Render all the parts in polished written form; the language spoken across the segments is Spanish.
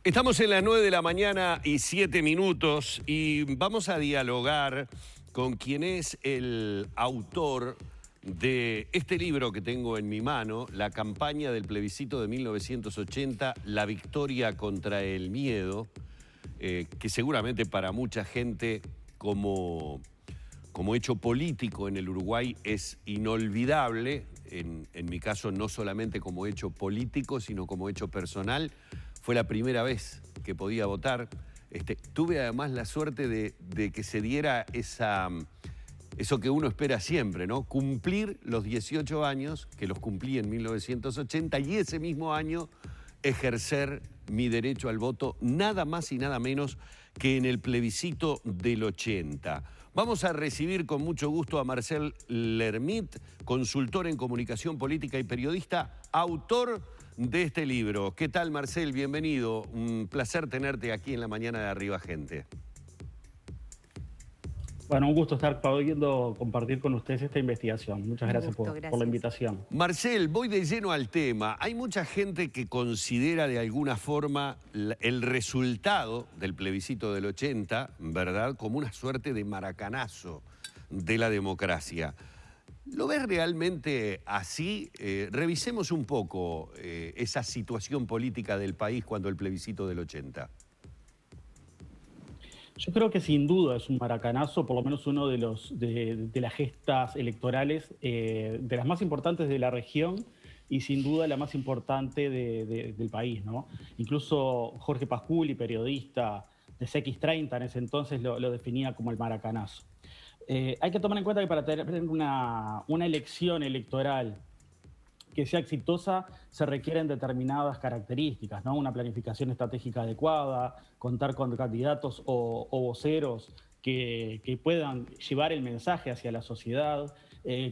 Estamos en las 9 de la mañana y 7 minutos y vamos a dialogar con quien es el autor de este libro que tengo en mi mano, La campaña del plebiscito de 1980, La victoria contra el miedo, que seguramente para mucha gente como hecho político en el Uruguay es inolvidable, en mi caso no solamente como hecho político, sino como hecho personal. Fue la primera vez que podía votar. Tuve además la suerte de que se diera eso que uno espera siempre, ¿no? Cumplir los 18 años, que los cumplí en 1980, y ese mismo año ejercer mi derecho al voto, nada más y nada menos que en el plebiscito del 80. Vamos a recibir con mucho gusto a Marcel Lermit, consultor en comunicación política y periodista, autor de este libro. ¿Qué tal, Marcel? Bienvenido. Un placer tenerte aquí en la mañana de Arriba Gente. Bueno, un gusto estar pudiendo compartir con ustedes esta investigación. Muchas gracias por la invitación. Marcel, voy de lleno al tema. Hay mucha gente que considera de alguna forma el resultado del plebiscito del 80, ¿verdad?, como una suerte de maracanazo de la democracia. ¿Lo ves realmente así? Revisemos un poco esa situación política del país cuando el plebiscito del 80. Yo creo que sin duda es un maracanazo, por lo menos uno de las gestas electorales de las más importantes de la región y sin duda la más importante del país, ¿no? Incluso Jorge Pasculi, periodista de CX30 en ese entonces, lo definía como el maracanazo. Hay que tomar en cuenta que para tener una elección electoral que sea exitosa se requieren determinadas características, ¿no? Una planificación estratégica adecuada, contar con candidatos o voceros que puedan llevar el mensaje hacia la sociedad,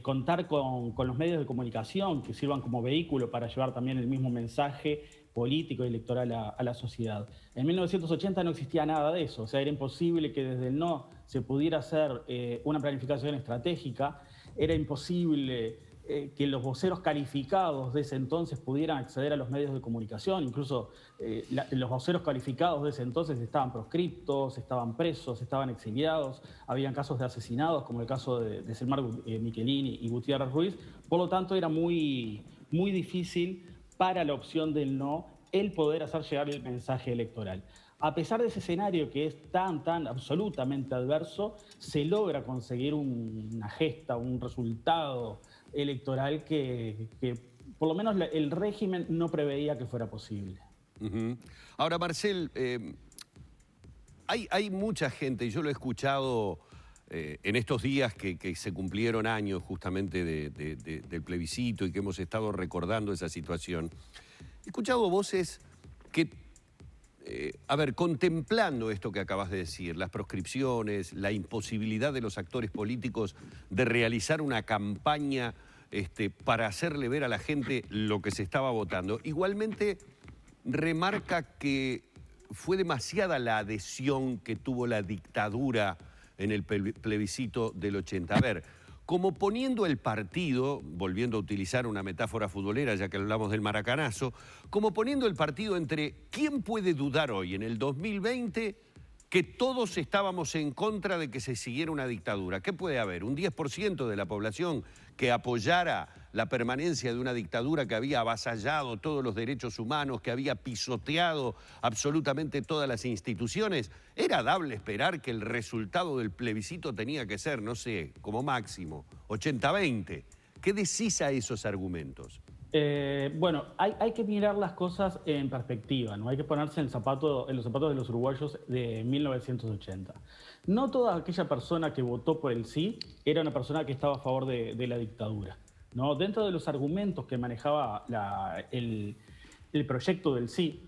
contar con los medios de comunicación que sirvan como vehículo para llevar también el mismo mensaje político y electoral a la sociedad. En 1980 no existía nada de eso, o sea, era imposible que desde el no se pudiera hacer una planificación estratégica, era imposible que los voceros calificados de ese entonces pudieran acceder a los medios de comunicación. Incluso los voceros calificados de ese entonces estaban proscriptos, estaban presos, estaban exiliados, habían casos de asesinados, como el caso de Selmar Michelini y Gutiérrez Ruiz. Por lo tanto, era muy difícil para la opción del no el poder hacer llegar el mensaje electoral. A pesar de ese escenario que es tan absolutamente adverso, se logra conseguir una gesta, un resultado electoral que por lo menos el régimen no preveía que fuera posible. Ahora, Marcel, hay mucha gente, y yo lo he escuchado en estos días que se cumplieron años justamente del plebiscito y que hemos estado recordando esa situación. He escuchado voces que, contemplando esto que acabas de decir, las proscripciones, la imposibilidad de los actores políticos de realizar una campaña para hacerle ver a la gente lo que se estaba votando, igualmente remarca que fue demasiada la adhesión que tuvo la dictadura en el plebiscito del 80. A ver, como poniendo el partido, volviendo a utilizar una metáfora futbolera, ya que hablamos del maracanazo, como poniendo el partido entre quién puede dudar hoy, en el 2020, que todos estábamos en contra de que se siguiera una dictadura. ¿Qué puede haber? ¿Un 10% de la población que apoyara la permanencia de una dictadura que había avasallado todos los derechos humanos, que había pisoteado absolutamente todas las instituciones? Era dable esperar que el resultado del plebiscito tenía que ser, no sé, como máximo, 80-20. ¿Qué decís a esos argumentos? Bueno, hay que mirar las cosas en perspectiva, ¿no? Hay que ponerse en los zapatos de los uruguayos de 1980. No toda aquella persona que votó por el sí era una persona que estaba a favor de la dictadura, ¿no? Dentro de los argumentos que manejaba el proyecto del sí,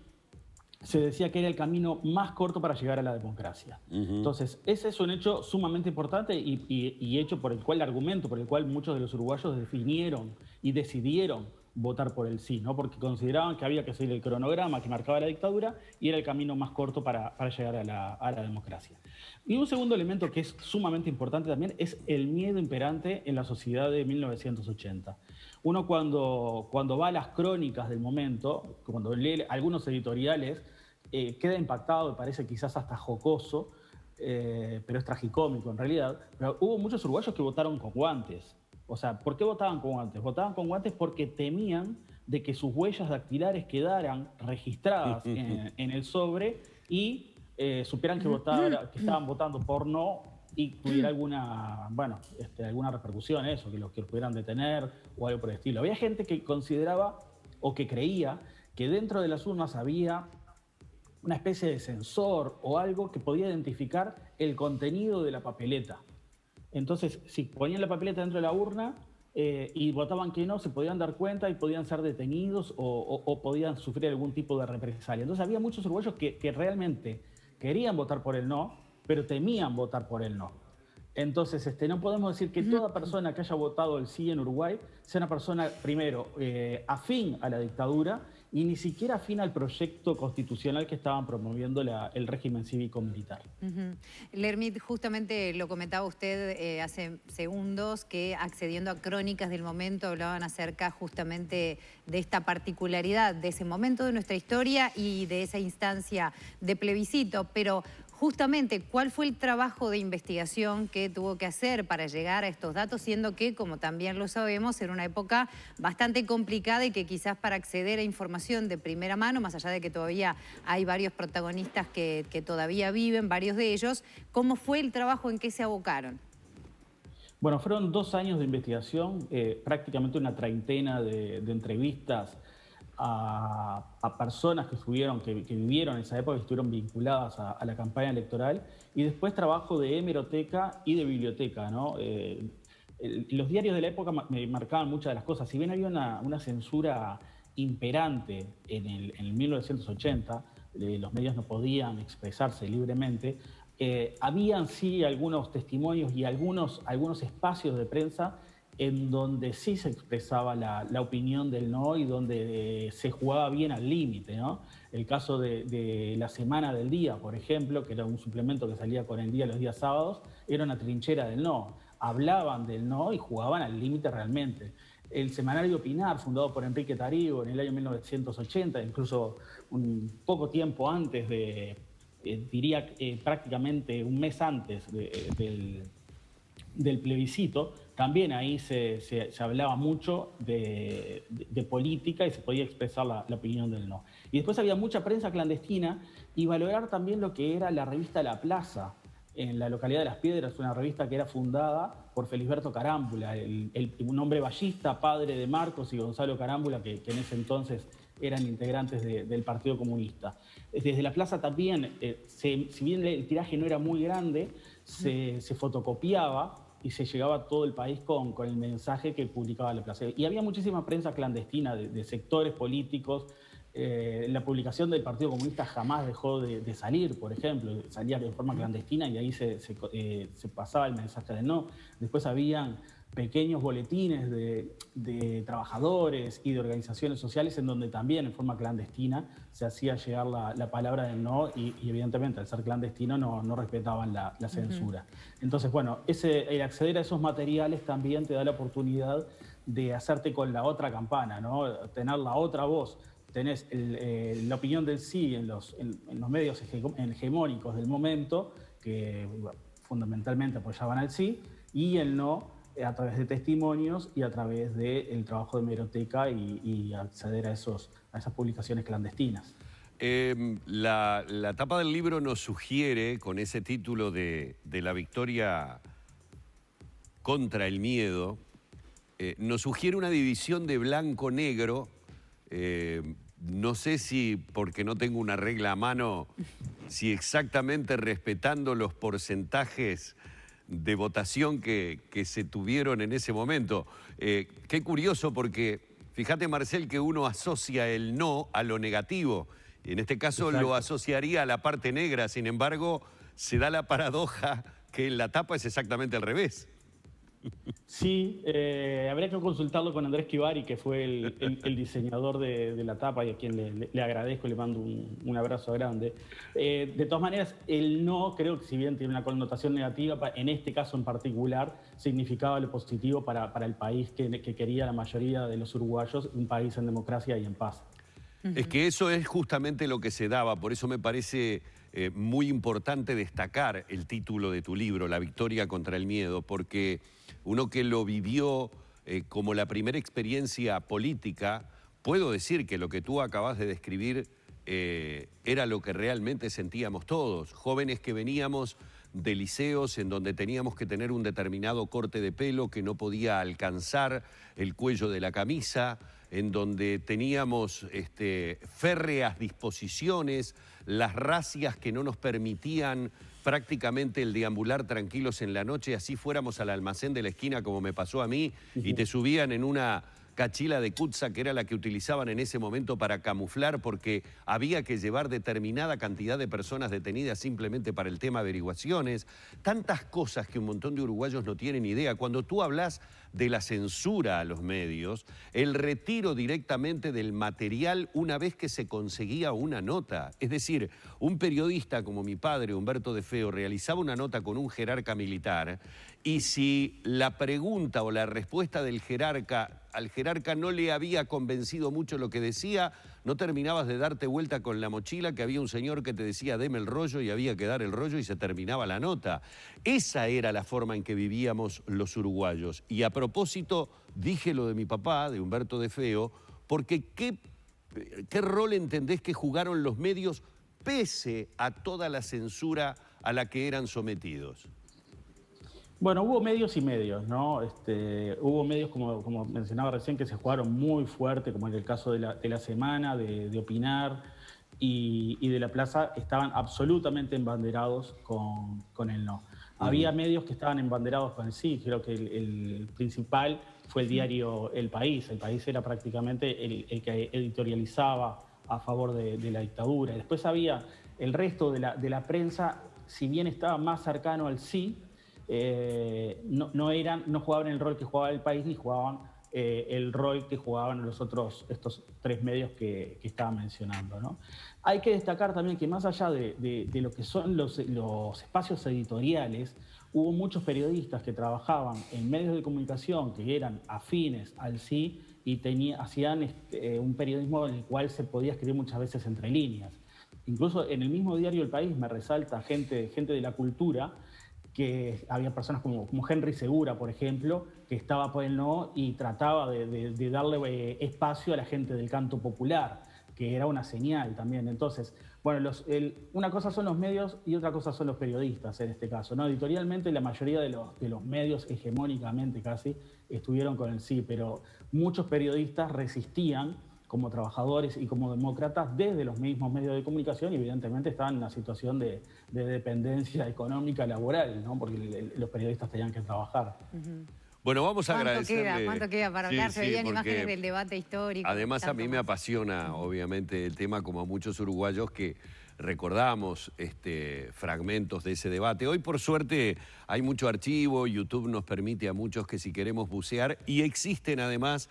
se decía que era el camino más corto para llegar a la democracia. Entonces, ese es un hecho sumamente importante y hecho por el cual, argumento por el cual muchos de los uruguayos definieron y decidieron votar por el sí, ¿no? Porque consideraban que había que seguir el cronograma que marcaba la dictadura y era el camino más corto para llegar a la democracia. Y un segundo elemento que es sumamente importante también es el miedo imperante en la sociedad de 1980. Uno cuando va a las crónicas del momento, cuando lee algunos editoriales, queda impactado, me parece quizás hasta jocoso, pero es tragicómico en realidad. Pero hubo muchos uruguayos que votaron con guantes. O sea, ¿por qué votaban con guantes? Votaban con guantes porque temían de que sus huellas dactilares quedaran registradas en el sobre y supieran que estaban votando por no y tuviera alguna, bueno, alguna repercusión eso, que los que pudieran detener o algo por el estilo. Había gente que consideraba o que creía que dentro de las urnas había una especie de sensor o algo que podía identificar el contenido de la papeleta. Entonces, si ponían la papeleta dentro de la urna y votaban que no, se podían dar cuenta y podían ser detenidos o podían sufrir algún tipo de represalia. Entonces, había muchos uruguayos que realmente querían votar por el no, pero temían votar por el no. Entonces, no podemos decir que toda persona que haya votado el sí en Uruguay sea una persona, primero, afín a la dictadura y ni siquiera afín al proyecto constitucional que estaban promoviendo el régimen cívico-militar. Lermit, justamente lo comentaba usted hace segundos, que accediendo a crónicas del momento hablaban acerca justamente de esta particularidad, de ese momento de nuestra historia y de esa instancia de plebiscito, pero justamente, ¿cuál fue el trabajo de investigación que tuvo que hacer para llegar a estos datos, siendo que, como también lo sabemos, era una época bastante complicada y que quizás para acceder a información de primera mano, más allá de que todavía hay varios protagonistas que todavía viven, varios de ellos, ¿cómo fue el trabajo, en qué se abocaron? Bueno, fueron 2 años de investigación, prácticamente una treintena de entrevistas a personas que vivieron en esa época, que estuvieron vinculadas a la campaña electoral, y después trabajo de hemeroteca y de biblioteca, ¿no? Los diarios de la época me marcaban muchas de las cosas. Si bien había una censura imperante en el 1980, los medios no podían expresarse libremente, habían sí algunos testimonios y algunos espacios de prensa en donde sí se expresaba la opinión del no y donde se jugaba bien al límite, ¿no? El caso de La Semana del Día, por ejemplo, que era un suplemento que salía con el día los días sábados, era una trinchera del no. Hablaban del no y jugaban al límite realmente. El semanario Opinar, fundado por Enrique Tarrio en el año 1980, incluso un poco tiempo antes diría prácticamente un mes antes del plebiscito, también ahí se hablaba mucho de política y se podía expresar la opinión del no. Y después había mucha prensa clandestina y valorar también lo que era la revista La Plaza, en la localidad de Las Piedras, una revista que era fundada por Felisberto Carámbula, un hombre ballista, padre de Marcos y Gonzalo Carámbula, que en ese entonces eran integrantes del Partido Comunista. Desde La Plaza también, si bien el tiraje no era muy grande, se fotocopiaba y se llegaba a todo el país con el mensaje que publicaba La Plaza. Y había muchísima prensa clandestina de sectores políticos. La publicación del Partido Comunista jamás dejó de salir, por ejemplo, salía de forma clandestina y ahí se pasaba el mensaje de no. Después habían pequeños boletines de trabajadores y de organizaciones sociales en donde también en forma clandestina se hacía llegar la palabra del no y evidentemente al ser clandestino no respetaban la censura. Entonces, bueno, el acceder a esos materiales también te da la oportunidad de hacerte con la otra campana, ¿no? Tener la otra voz. Tenés la opinión del sí en los medios hegemónicos del momento, que fundamentalmente apoyaban al sí, y el no a través de testimonios y a través del trabajo de hemeroteca y acceder a esas publicaciones clandestinas. La tapa del libro nos sugiere, con ese título de la victoria contra el miedo, nos sugiere una división de blanco-negro. No sé si, porque no tengo una regla a mano, si exactamente respetando los porcentajes de votación que se tuvieron en ese momento. Qué curioso, porque fíjate, Marcel, que uno asocia el no a lo negativo. En este caso Exacto. Lo asociaría a la parte negra, sin embargo, se da la paradoja que en la tapa es exactamente al revés. Sí, habría que consultarlo con Andrés Kivari, que fue el diseñador de la tapa y a quien le agradezco, le mando un abrazo grande. De todas maneras, el no, creo que si bien tiene una connotación negativa, en este caso en particular, significaba lo positivo para el país que quería la mayoría de los uruguayos, un país en democracia y en paz. Es que eso es justamente lo que se daba, por eso me parece muy importante destacar el título de tu libro, La victoria contra el miedo, porque uno que lo vivió como la primera experiencia política, puedo decir que lo que tú acabas de describir era lo que realmente sentíamos todos, jóvenes que veníamos de liceos en donde teníamos que tener un determinado corte de pelo que no podía alcanzar el cuello de la camisa, en donde teníamos férreas disposiciones, las racias que no nos permitían prácticamente el deambular tranquilos en la noche, así fuéramos al almacén de la esquina como me pasó a mí, y te subían en una cachila de Kutza, que era la que utilizaban en ese momento para camuflar, porque había que llevar determinada cantidad de personas detenidas simplemente para el tema averiguaciones. Tantas cosas que un montón de uruguayos no tienen idea. Cuando tú hablas de la censura a los medios, el retiro directamente del material una vez que se conseguía una nota. Es decir, un periodista como mi padre, Humberto de Feo, realizaba una nota con un jerarca militar y si la pregunta o la respuesta del jerarca al jerarca no le había convencido mucho lo que decía, no terminabas de darte vuelta con la mochila, que había un señor que te decía deme el rollo y había que dar el rollo y se terminaba la nota. Esa era la forma en que vivíamos los uruguayos. Y a propósito, dije lo de mi papá, de Humberto de Feo, porque ¿qué rol entendés que jugaron los medios pese a toda la censura a la que eran sometidos? Bueno, hubo medios y medios, ¿no? Hubo medios, como mencionaba recién, que se jugaron muy fuerte, como en el caso de la Semana, de Opinar y de La Plaza, estaban absolutamente embanderados con el no. Había medios que estaban embanderados con el sí, creo que el principal fue el diario El País. El País era prácticamente el que editorializaba a favor de la dictadura. Después había el resto de la prensa, si bien estaba más cercano al sí, no jugaban el rol que jugaba El País ni jugaban el rol que jugaban estos tres medios que estaba mencionando, ¿no? Hay que destacar también que más allá de lo que son los espacios editoriales, hubo muchos periodistas que trabajaban en medios de comunicación que eran afines al sí y hacían un periodismo en el cual se podía escribir muchas veces entre líneas. Incluso en el mismo diario El País me resalta gente de la cultura, que había personas como Henry Segura, por ejemplo, que estaba por el no y trataba de darle espacio a la gente del canto popular, que era una señal también. Entonces, bueno, una cosa son los medios y otra cosa son los periodistas en este caso, ¿no? Editorialmente la mayoría de los medios, hegemónicamente casi, estuvieron con el sí, pero muchos periodistas resistían como trabajadores y como demócratas desde los mismos medios de comunicación y evidentemente estaban en una situación de dependencia económica laboral, ¿no? Porque los periodistas tenían que trabajar. Bueno, vamos a agradecerle. ¿Cuánto queda para hablar? Se veían imágenes del debate histórico. Además, a mí me apasiona, obviamente, el tema, como a muchos uruguayos que recordamos fragmentos de ese debate. Hoy, por suerte, hay mucho archivo, YouTube nos permite a muchos que si queremos bucear, y existen además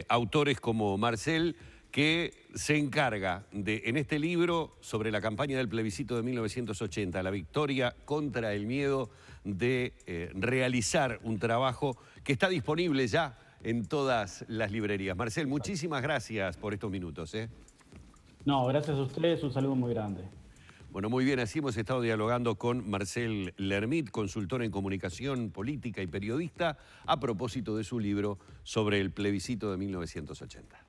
autores como Marcel, que se encarga en este libro sobre la campaña del plebiscito de 1980, la victoria contra el miedo, de realizar un trabajo que está disponible ya en todas las librerías. Marcel, muchísimas gracias por estos minutos. No, gracias a ustedes, un saludo muy grande. Bueno, muy bien, así hemos estado dialogando con Marcel Lermit, consultor en comunicación política y periodista, a propósito de su libro sobre el plebiscito de 1980.